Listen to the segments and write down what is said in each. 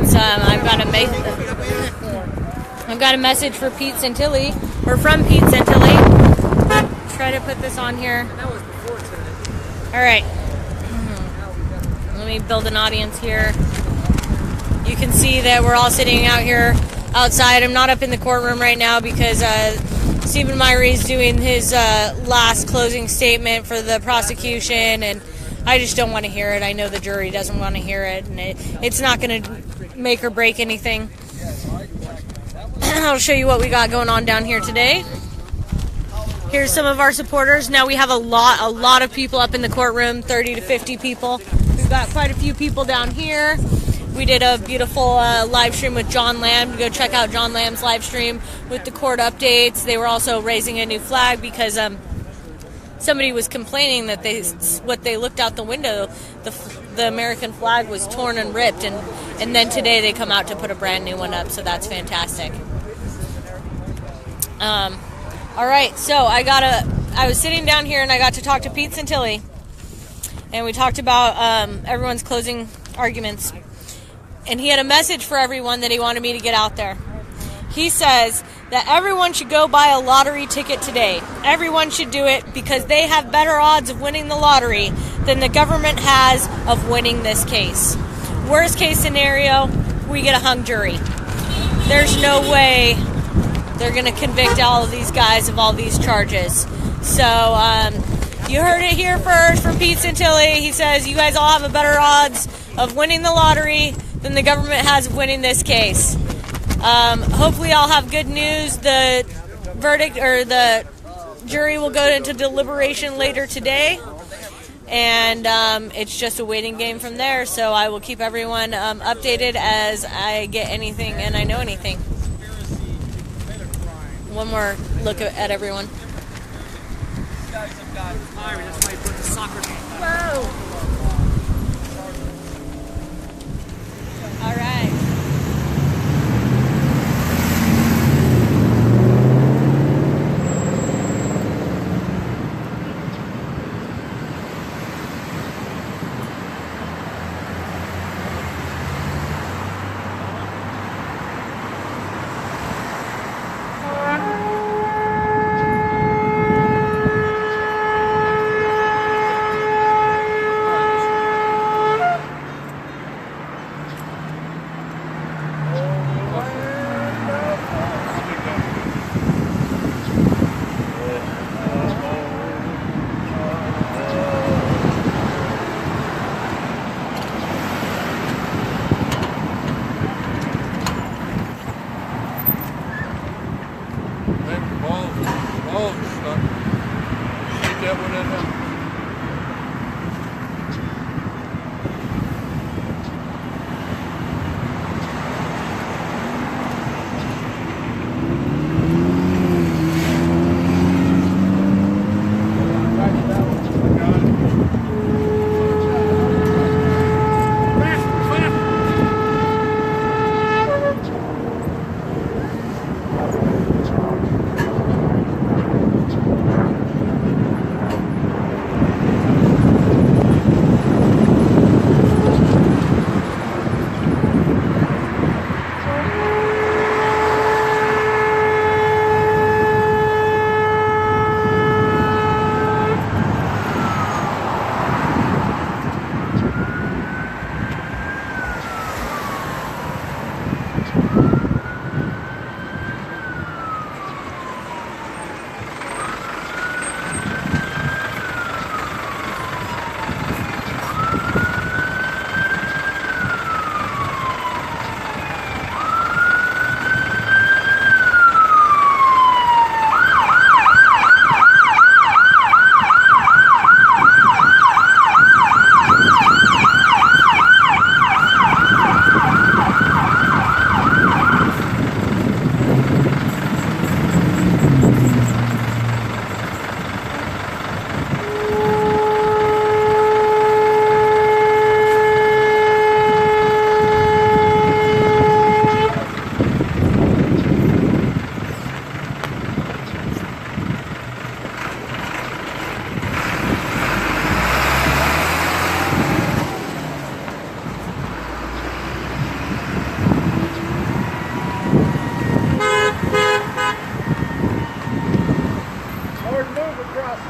audience. I've got a message for Pete Santilli, or from Pete Santilli. Try to put this on here. All right. Let me build an audience here. You can see that we're all sitting out here outside. I'm not up in the courtroom right now because Stephen Myrie is doing his last closing statement for the prosecution, and I just don't want to hear it. I know the jury doesn't want to hear it, and it's not going to make or break anything. I'll show you what we got going on down here today. Here's some of our supporters. Now we have a lot of people up in the courtroom, 30 to 50 people. We've got quite a few people down here. We did a beautiful live stream with John Lamb. Go check out John Lamb's live stream with the court updates. They were also raising a new flag because somebody was complaining that they looked out the window, the American flag was torn and ripped, and then today they come out to put a brand new one up, so that's fantastic. All right, so I was sitting down here and I got to talk to Pete Santilli, and we talked about everyone's closing arguments, and he had a message for everyone that he wanted me to get out there. He says that everyone should go buy a lottery ticket today. Everyone should do it because they have better odds of winning the lottery than the government has of winning this case. Worst case scenario, we get a hung jury. There's no way they're going to convict all of these guys of all these charges. So you heard it here first from Pete Santilli. He says you guys all have a better odds of winning the lottery than the government has of winning this case. Hopefully I'll have good news. The verdict, or the jury, will go into deliberation later today, and it's just a waiting game from there. So I will keep everyone updated as I get anything and I know anything. One more look at everyone. Whoa! All right.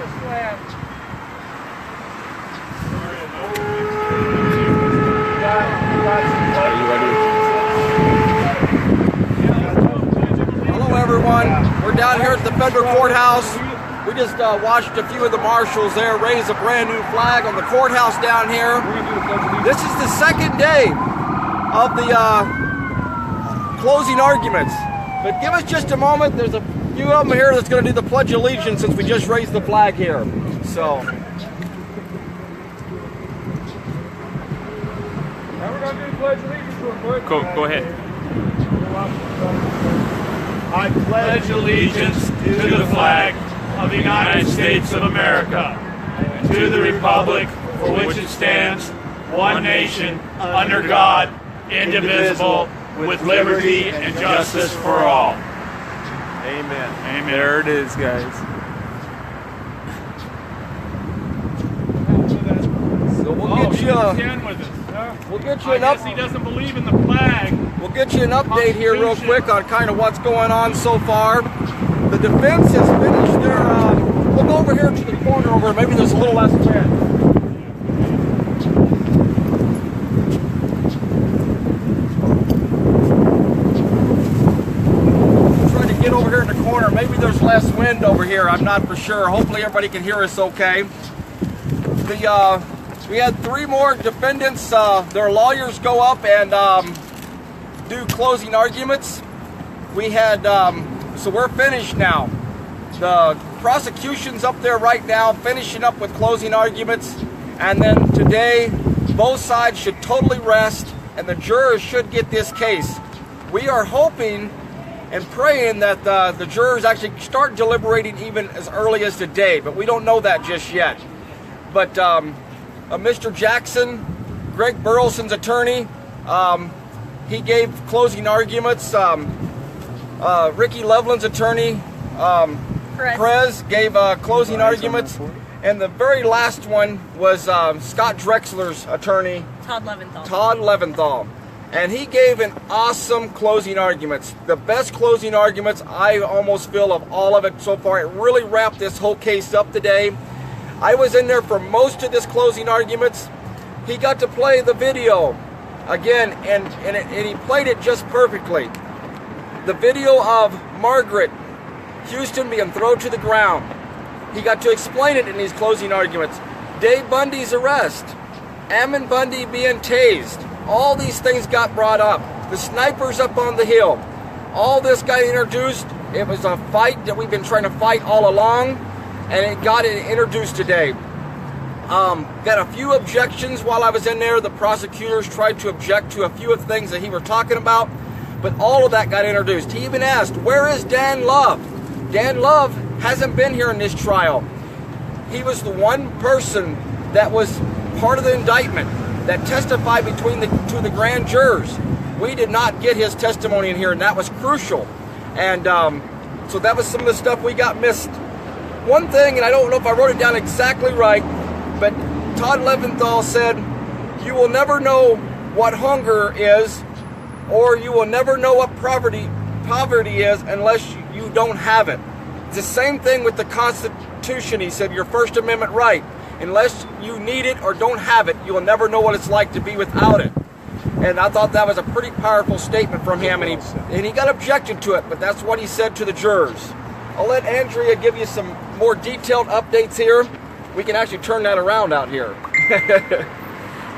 flag. Are you ready? Hello everyone, we're down here at the federal courthouse. We just watched a few of the marshals there raise a brand new flag on the courthouse down here. This is the second day of the closing arguments. But give us just a moment, there's a few of them here that's going to do the Pledge of Allegiance since we just raised the flag here. So. Now we're going to do the Pledge of Allegiance real quick. Go ahead. I pledge allegiance to the flag of the United States of America, and to the republic for which it stands, one nation, under God, indivisible, with liberty and justice for all. Amen. Amen. There it is, guys. So we'll get you. Stand with us. We'll get you I an guess he doesn't believe in the flag. We'll get you an update here real quick on kind of what's going on so far. The defense has finished their. Look over here to the corner over. Maybe there's a little less wind. Try to get over here in the corner. Maybe there's less wind over here. I'm not for sure. Hopefully everybody can hear us okay. We had 3 more defendants, their lawyers go up and do closing arguments. We had, so we're finished now. The prosecution's up there right now finishing up with closing arguments. And then today, both sides should totally rest and the jurors should get this case. We are hoping and praying that the jurors actually start deliberating even as early as today, but we don't know that just yet. But Mr. Jackson, Greg Burleson's attorney, he gave closing arguments. Ricky Loveland's attorney, Perez, gave closing arguments. And the very last one was Scott Drexler's attorney, Todd Leventhal. Todd Leventhal. And he gave an awesome closing arguments. The best closing arguments, I almost feel, of all of it so far. It really wrapped this whole case up today. I was in there for most of this closing arguments. He got to play the video again, and he played it just perfectly. The video of Margaret Houston being thrown to the ground. He got to explain it in these closing arguments. Dave Bundy's arrest, Ammon Bundy being tased. All these things got brought up. The snipers up on the hill. All this got introduced. It was a fight that we've been trying to fight all along. And it got introduced today. Got a few objections while I was in there. The prosecutors tried to object to a few of the things that he was talking about, but all of that got introduced. He even asked, where is Dan Love? Dan Love hasn't been here in this trial. He was the one person that was part of the indictment that testified between the two of the grand jurors. We did not get his testimony in here, and that was crucial. And so that was some of the stuff we got missed. One thing, and I don't know if I wrote it down exactly right, but Todd Leventhal said, you will never know what hunger is, or you will never know what poverty is unless you don't have it. It's the same thing with the Constitution. He said, your First Amendment right. Unless you need it or don't have it, you will never know what it's like to be without it. And I thought that was a pretty powerful statement from him, and he got objected to it, but that's what he said to the jurors. I'll let Andrea give you some more detailed updates here. We can actually turn that around out here.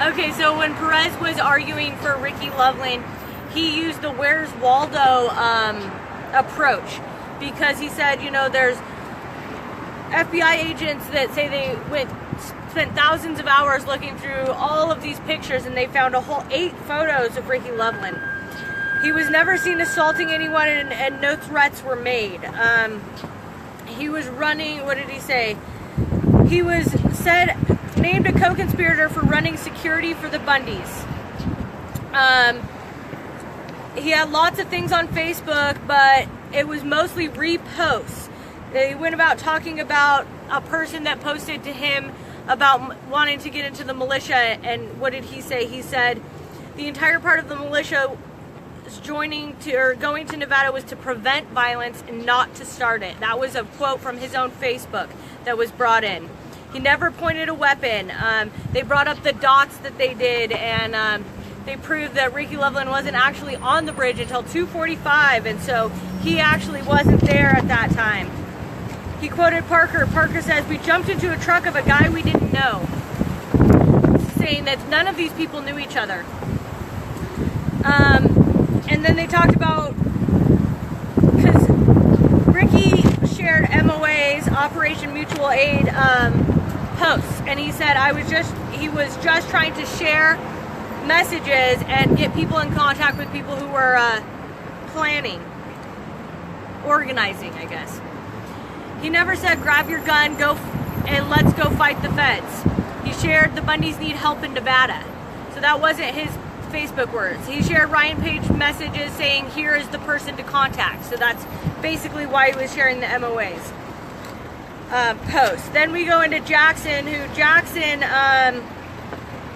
Okay, so when Perez was arguing for Ricky Loveland, he used the Where's Waldo approach, because he said, you know, there's FBI agents that say they spent thousands of hours looking through all of these pictures and they found a whole 8 photos of Ricky Loveland. He was never seen assaulting anyone, and no threats were made. He was running, what did he say? He was named a co-conspirator for running security for the Bundys. He had lots of things on Facebook, but it was mostly reposts. They went about talking about a person that posted to him about wanting to get into the militia, and what did he say? He said the entire part of the militia going to Nevada was to prevent violence and not to start it. That was a quote from his own Facebook that was brought in. He never pointed a weapon. They brought up the dots that they did, and they proved that Ricky Loveland wasn't actually on the bridge until 2:45, and so he actually wasn't there at that time. He quoted Parker. Parker says, "We jumped into a truck of a guy we didn't know," saying that none of these people knew each other. And then they talked about, because Ricky shared MOA's Operation Mutual Aid posts, and he said he was just trying to share messages and get people in contact with people who were organizing, I guess. He never said, "Grab your gun, go and let's go fight the feds." He shared the Bundys need help in Nevada. So that wasn't his Facebook words. He shared Ryan Page messages saying, "Here is the person to contact." So that's basically why he was sharing the MOA's post. Then we go into Jackson,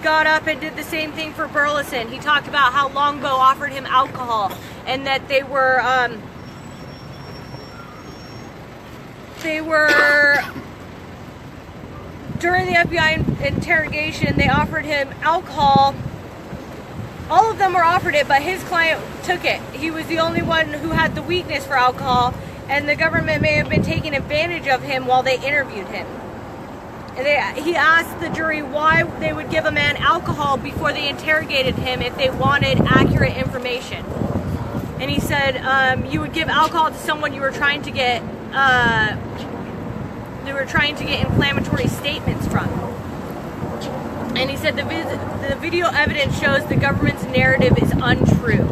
got up and did the same thing for Burleson. He talked about how Longbow offered him alcohol, and that they were during the FBI interrogation, they offered him alcohol. All of them were offered it, but his client took it. He was the only one who had the weakness for alcohol, and the government may have been taking advantage of him while they interviewed him. And he asked the jury why they would give a man alcohol before they interrogated him if they wanted accurate information. And he said, you would give alcohol to someone you were trying to get inflammatory statements from. And he said the video evidence shows the government's narrative is untrue.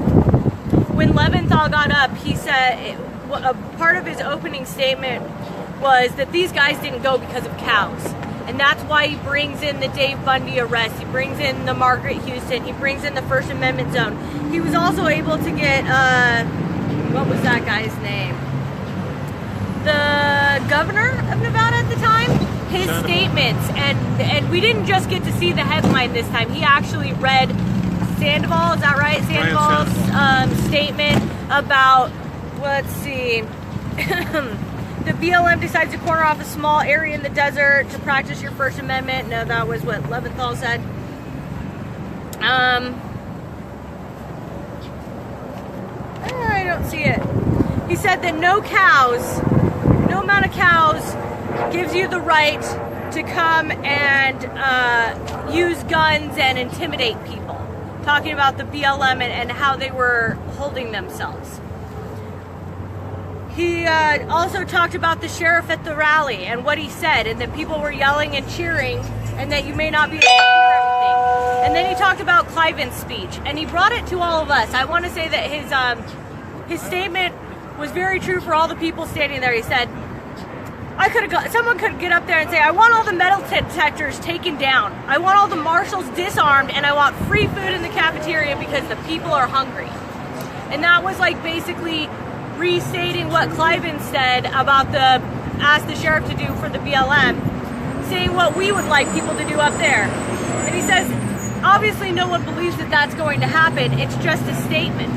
When Leventhal got up, he said a part of his opening statement was that these guys didn't go because of cows. And that's why he brings in the Dave Bundy arrest. He brings in the Margaret Houston. He brings in the First Amendment zone. He was also able to get, what was that guy's name? The governor of Nevada at the time? His statements. And we didn't just get to see the headline this time. He actually read Sandoval, is that right? Sandoval's statement about, let's see, the BLM decides to corner off a small area in the desert to practice your First Amendment. No, that was what Leventhal said. I don't see it. He said that no amount of cows gives you the right to come and use guns and intimidate people. Talking about the BLM and how they were holding themselves. He also talked about the sheriff at the rally and what he said, and that people were yelling and cheering, and that you may not be able to hear everything. And then he talked about Cliven's speech, and he brought it to all of us. I want to say that his statement was very true for all the people standing there. He said, someone could get up there and say, "I want all the metal detectors taken down. I want all the marshals disarmed, and I want free food in the cafeteria because the people are hungry." And that was like basically restating what Cliven said about ask the sheriff to do for the BLM, saying what we would like people to do up there. And he says, obviously no one believes that that's going to happen. It's just a statement.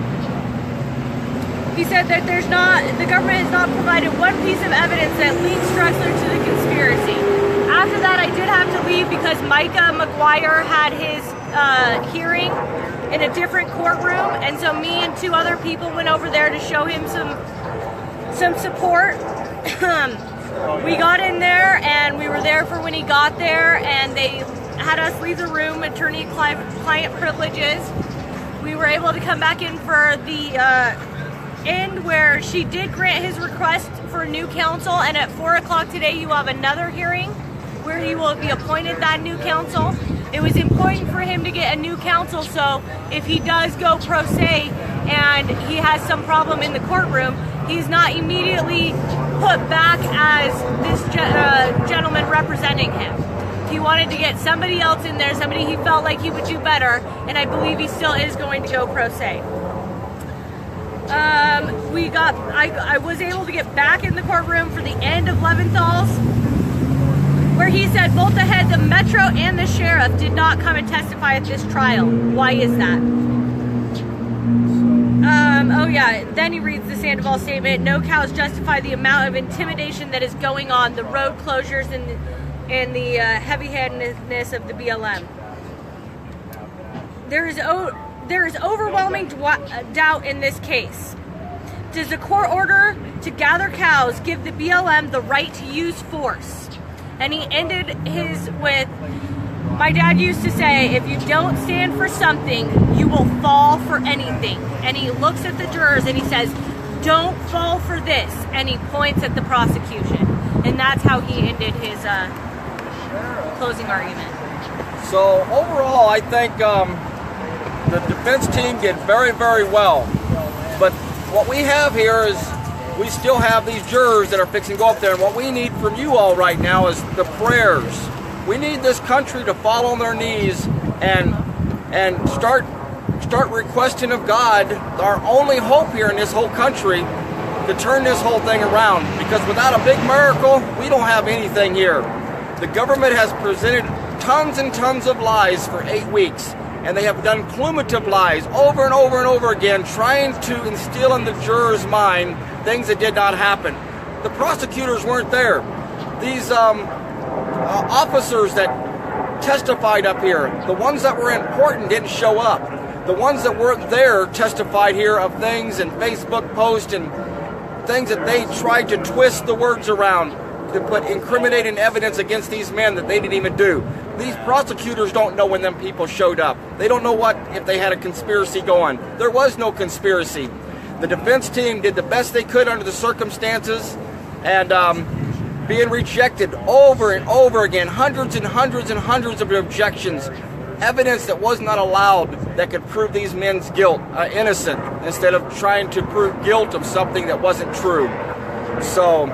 He said that the government has not provided one piece of evidence that links Drexler to the conspiracy. After that, I did have to leave because Micah McGuire had his hearing in a different courtroom, and so me and two other people went over there to show him some support. We got in there, and we were there for when he got there, and they had us leave the room, attorney-client privileges. We were able to come back in for the end where she did grant his request for new counsel, and at 4 o'clock today you have another hearing where he will be appointed that new counsel. It was important for him to get a new counsel, so if he does go pro se and he has some problem in the courtroom, he's not immediately put back as this gentleman representing him. He wanted to get somebody else in there, somebody he felt like he would do better, and I believe he still is going to go pro se. I was able to get back in the courtroom for the end of Leventhal's, where he said both the heads of Metro and the sheriff did not come and testify at this trial. Why is that? oh yeah, then he reads the Sandoval statement. No cows justify the amount of intimidation that is going on, the road closures and the heavy-handedness of the BLM. There is overwhelming doubt in this case. Does the court order to gather cows give the BLM the right to use force? And he ended his with, my dad used to say, if you don't stand for something, you will fall for anything. And he looks at the jurors and he says, don't fall for this. And he points at the prosecution. And that's how he ended his closing argument. So overall, I think the defense team did very, very well. But what we have here is we still have these jurors that are fixing to go up there. And what we need from you all right now is the prayers. We need this country to fall on their knees and start requesting of God, our only hope here in this whole country, to turn this whole thing around. Because without a big miracle, we don't have anything here. The government has presented tons and tons of lies for 8 weeks, and they have done cumulative lies over and over and over again, trying to instill in the jurors' mind things that did not happen. The prosecutors weren't there. These officers that testified up here, the ones that were important didn't show up. The ones that weren't there testified here of things and Facebook posts and things that they tried to twist the words around to put incriminating evidence against these men that they didn't even do. These prosecutors don't know when them people showed up. They don't know if they had a conspiracy going. There was no conspiracy. The defense team did the best they could under the circumstances, and being rejected over and over again, hundreds and hundreds and hundreds of objections, evidence that was not allowed that could prove these men's guilt, innocent, instead of trying to prove guilt of something that wasn't true. So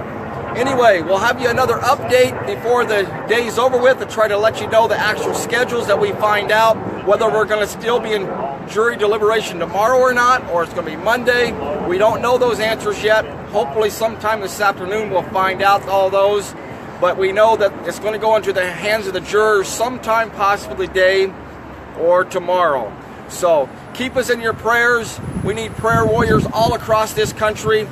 anyway, we'll have you another update before the day's over with to try to let you know the actual schedules that we find out, whether we're going to still be in jury deliberation tomorrow or not, or it's going to be Monday. We don't know those answers yet. Hopefully sometime this afternoon we'll find out all those. But we know that it's going to go into the hands of the jurors sometime possibly today or tomorrow. So keep us in your prayers. We need prayer warriors all across this country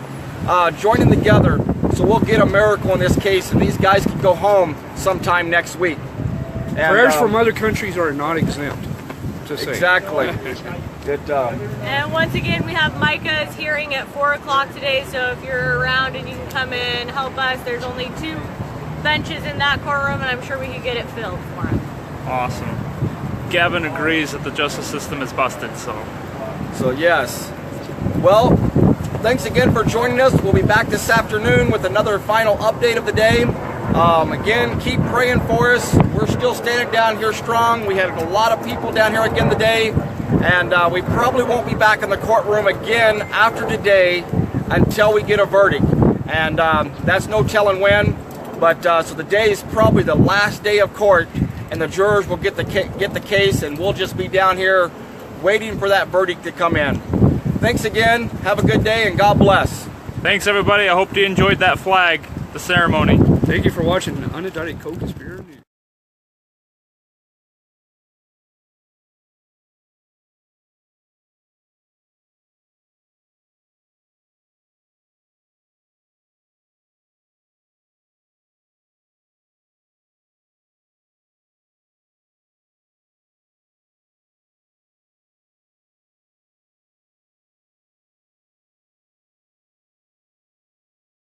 joining together so we'll get a miracle in this case and these guys can go home sometime next week. And, prayers from other countries are not exempt. Exactly. And once again, we have Micah's hearing at 4 o'clock today, so if you're around and you can come in, help us. There's only 2 benches in that courtroom, and I'm sure we could get it filled for him. Awesome. Gavin agrees that the justice system is busted, so yes. Well, thanks again for joining us. We'll be back this afternoon with another final update of the day. Again, keep praying for us. We're still standing down here strong. We had a lot of people down here again today, and we probably won't be back in the courtroom again after today until we get a verdict. And that's no telling when, but so the day is probably the last day of court, and the jurors will get the case, and we'll just be down here waiting for that verdict to come in. Thanks again. Have a good day, and God bless. Thanks, everybody. I hope you enjoyed that flag, the ceremony. Thank you for watching Unindicted Co-Conspirator News.